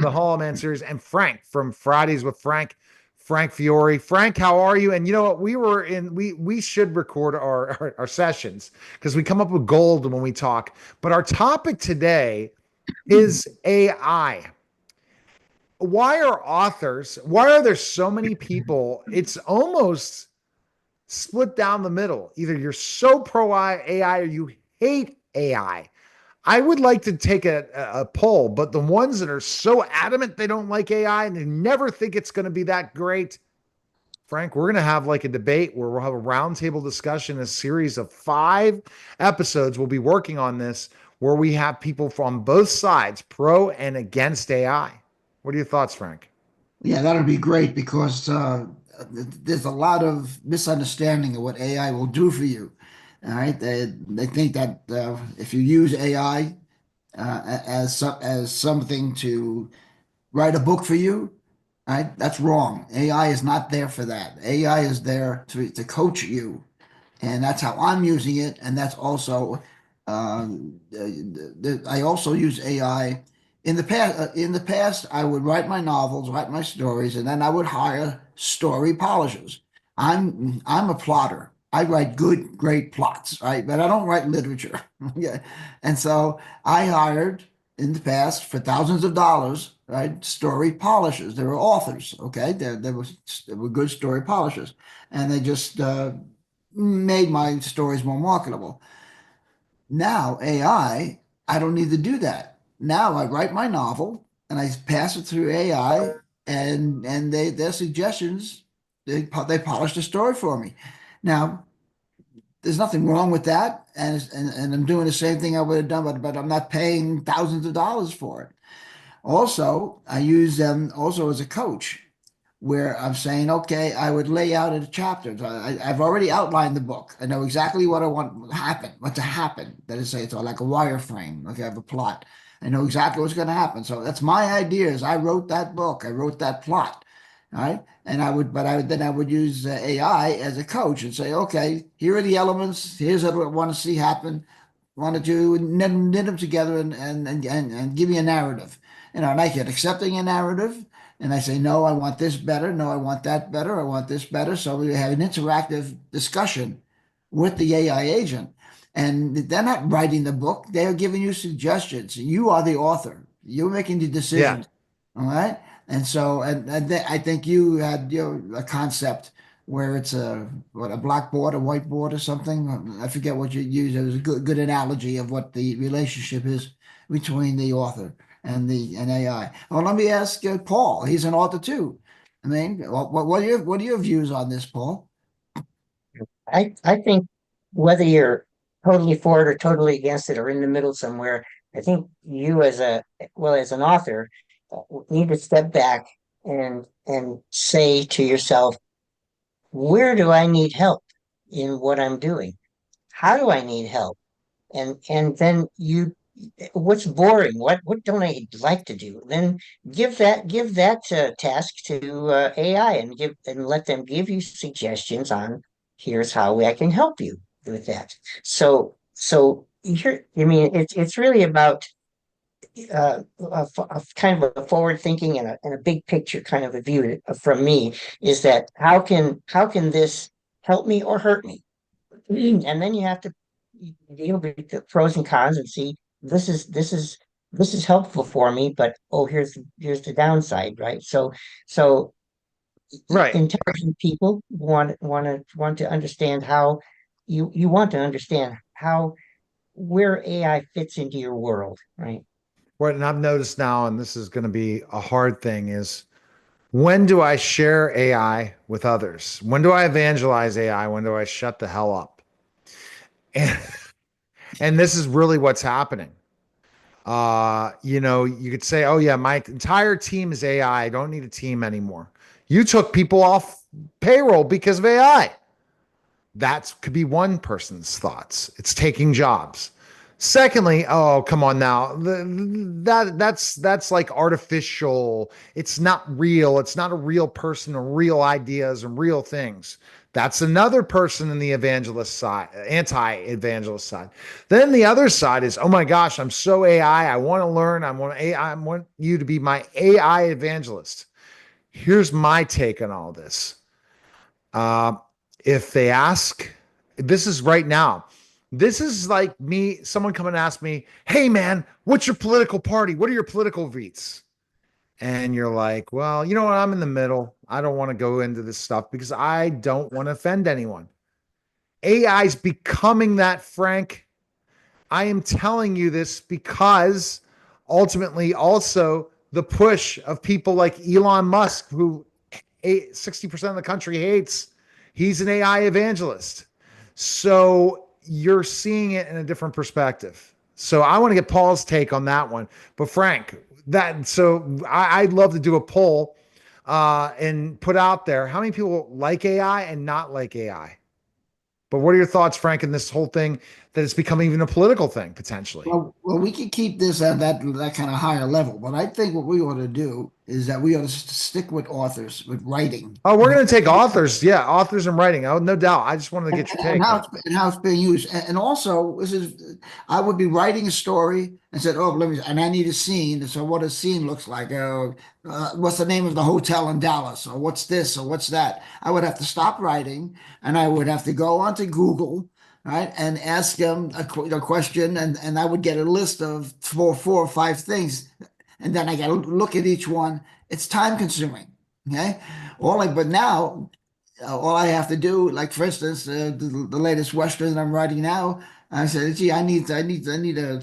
the Hollow Man series, and Frank from Fridays with Frank Fiore. Frank, how are you? And you know what? We should record our sessions because we come up with gold when we talk. But our topic today is AI. Why are there so many people? It's almost split down the middle. Either you're so pro AI or you hate AI. I would like to take a poll, but the ones that are so adamant they don't like AI and they never think it's going to be that great, Frank, we're going to have like a debate where we'll have a roundtable discussion, a series of 5 episodes. We'll be working on this where we have people from both sides, pro and against AI. What are your thoughts, Frank? Yeah, that'd be great because there's a lot of misunderstanding of what AI will do for you. All right, they think that if you use AI as something to write a book for you, right? That's wrong. AI is not there for that. AI is there to coach you, and that's how I'm using it. And that's also I also use AI. In the past, I would write my novels, write my stories, and then I would hire story polishers. I'm a plotter. I write good, great plots, right? But I don't write literature. Yeah. And so I hired in the past for thousands of dollars, right? Story polishers. They were authors, okay? They were good story polishers, and they just made my stories more marketable. Now, I don't need to do that. Now I write my novel and I pass it through AI and their suggestions, they polish the story for me. Now, there's nothing wrong with that. And I'm doing the same thing I would have done, but I'm not paying thousands of dollars for it. Also, I use them also as a coach where I'm saying, okay, I would lay out in chapters. I've already outlined the book. I know exactly what I want to happen, what to happen. That is, say, it's like a wireframe. Okay, I have a plot. I know exactly what's going to happen. So that's my ideas. I wrote that book. I wrote that plot. All right. And then I would use AI as a coach and say, okay, here are the elements. Here's what I want to see happen. Want to do knit them together and give me a narrative. And I get accepting a narrative and I say, no, I want this better. No, I want that better. I want this better. So we have an interactive discussion with the AI agent. And they're not writing the book, they're giving you suggestions. You are the author, you're making the Yeah. decisions. All right. And so, I think you had a concept where it's a blackboard, a whiteboard, or something. I forget what you used. It was a good analogy of what the relationship is between the author and AI. Well, let me ask Paul. He's an author too. I mean, what are your views on this, Paul? I think whether you're totally for it or totally against it or in the middle somewhere, I think you as an author need to step back and say to yourself, where do I need help in what I'm doing? How do I need help? And then what's boring? What don't I like to do? Then give that task to AI and let them give you suggestions on here's how I can help you with that. So here, I mean, it's really about a kind of a forward thinking and a big picture kind of a view from me is that how can this help me or hurt me? And then you have to deal with the pros and cons and see this is this is this is helpful for me, but oh, here's the downside, right? So Right. intelligent people want to understand how you want to understand how where AI fits into your world, right? What and I've noticed now, and this is going to be a hard thing, is when do I share AI with others? When do I evangelize AI? When do I shut the hell up? And and this is really what's happening. You could say, oh yeah, my entire team is AI. I don't need a team anymore. You took people off payroll because of AI. That could be one person's thoughts. It's taking jobs. Secondly, oh, come on now. That's like artificial. It's not real. It's not a real person or real ideas and real things. That's another person in the evangelist side, anti-evangelist side. Then the other side is, oh my gosh, I'm so AI. I want to learn. I want you to be my AI evangelist. Here's my take on all this. Uh, if they ask, this is right now. This is like me, someone come and ask me, hey man, what's your political party? What are your political views? And you're like, well, you know what? I'm in the middle. I don't want to go into this stuff because I don't want to offend anyone. AI is becoming that, Frank. I am telling you this because ultimately, also the push of people like Elon Musk, who 60% of the country hates. He's an AI evangelist. So you're seeing it in a different perspective. So I want to get Paul's take on that one. But Frank, I'd love to do a poll and put out there how many people like AI and not like AI. But what are your thoughts, Frank, in this whole thing that it's becoming even a political thing potentially? Well, we can keep this at that kind of higher level, but I think what we ought to do is that we ought to stick with authors, with writing, Oh, we're going to take authors. Yeah, authors and writing. Oh, no doubt. I just wanted to get your and take. how it's being used. And also, this is I would be writing a story and said, "Oh, let me," and I need a scene. So, what a scene looks like? What's the name of the hotel in Dallas? Or what's this? Or what's that? I would have to stop writing, and I would have to go onto Google, right, and ask them a question, and I would get a list of four or five things, and then I got to look at each one. It's time consuming. Okay, but now all I have to do, like for instance, the latest Western I'm writing now, I said, gee, I need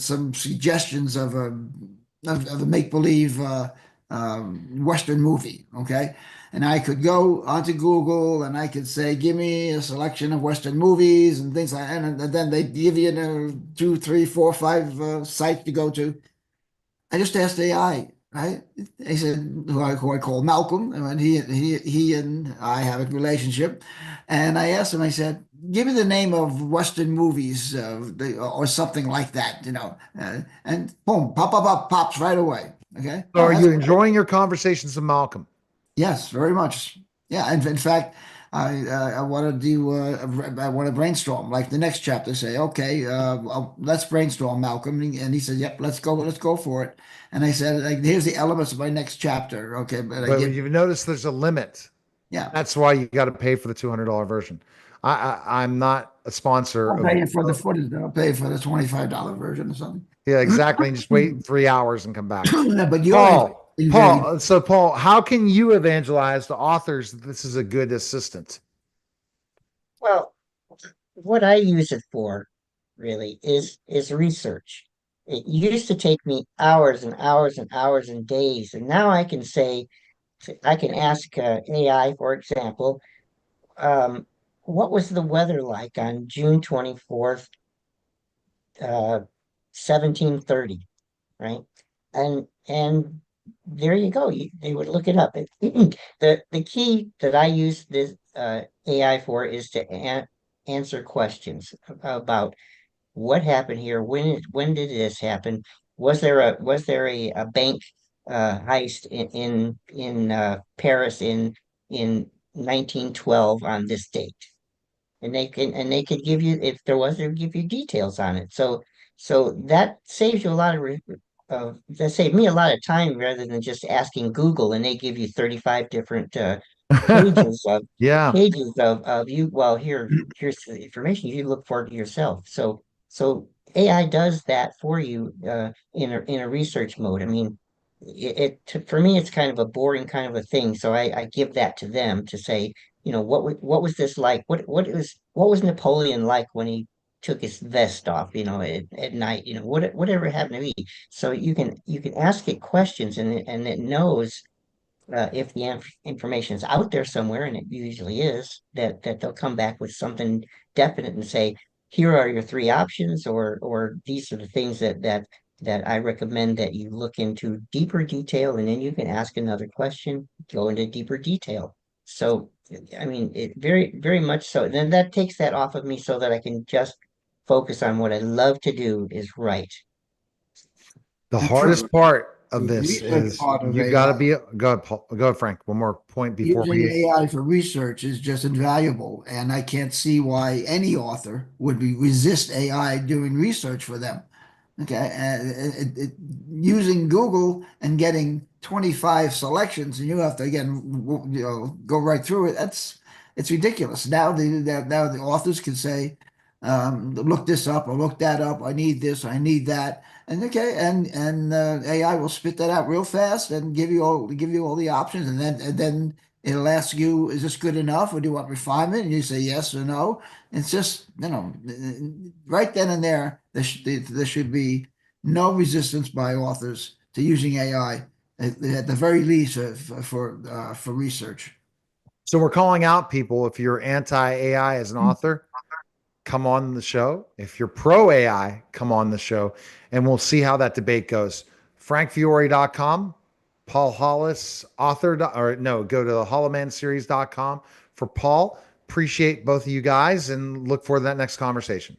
some suggestions of a make-believe Western movie, okay? And I could go onto Google and I could say, give me a selection of Western movies and things like that. And then they give you two, three, four, five sites to go to. I just asked AI, right? He said, who I call Malcolm, and he and I have a relationship. And I asked him, I said, give me the name of Western movies or something like that, and boom, pops right away. Okay. So Oh, are that's you enjoying your conversations with Malcolm? yes, very much. Yeah, and in fact, I want to do I want to brainstorm like the next chapter. Say, okay, let's brainstorm, Malcolm, and he said, "Yep, let's go for it." And I said, like, "Here's the elements of my next chapter." Okay, but I But give, you've noticed there's a limit. yeah, That's why you got to pay for the $200 version. I'm not a sponsor I'll of. pay for the footage. I'll pay for the $25 version or something. Yeah, exactly. And just wait 3 hours and come back. Yeah, but you're in very Paul, how can you evangelize the authors that this is a good assistant? Well, what I use it for really is research. It used to take me hours and hours and hours and days, and now I can say I can ask AI, for example, um, what was the weather like on June 24th, uh, 1730, right? And there you go. They would look it up. The key that I use this AI for is to answer questions about what happened here, when did this happen? Was there a bank heist in Paris in 1912 on this date? And they could give you, if there was, they would give you details on it. So that saves you a lot that saved me a lot of time rather than just asking Google and they give you 35 different pages of Yeah. you. Well, here's the information you look for it yourself. So AI does that for you in a research mode. I mean, for me it's kind of a boring kind of a thing. So I give that to them to say, what was this like? What was Napoleon like when he took his vest off, at night, whatever happened to me. So you can ask it questions and it knows if the information is out there somewhere, and it usually is, that they'll come back with something definite and say, here are your three options, or these are the things that I recommend that you look into deeper detail, and then you can ask another question, go into deeper detail. So, I mean, it very, very much so. Then that takes that off of me so that I can just focus on what I love to do is write. The And true. hardest part of The this research is part of you got to AI, be, go ahead, Paul, go ahead, Frank. One more point before using we, AI for research is just invaluable, and I can't see why any author would resist AI doing research for them. Okay, and using Google and getting 25 selections, and you have to again, go right through it. It's ridiculous. Now the authors can say, look this up or look that up. I need this. I need that. And okay, and AI will spit that out real fast and give you all the options, and then it'll ask you, is this good enough, or do you want refinement? And you say yes or no. It's just, right then and there, there should be no resistance by authors to using AI at the very least for research. so we're calling out people. If you're anti AI as an author, come on the show. If you're pro AI, come on the show and we'll see how that debate goes. FrankFiore.com, Paul Hollis, author, or no, go to the hollowmanseries.com for Paul. Appreciate both of you guys and look forward to that next conversation.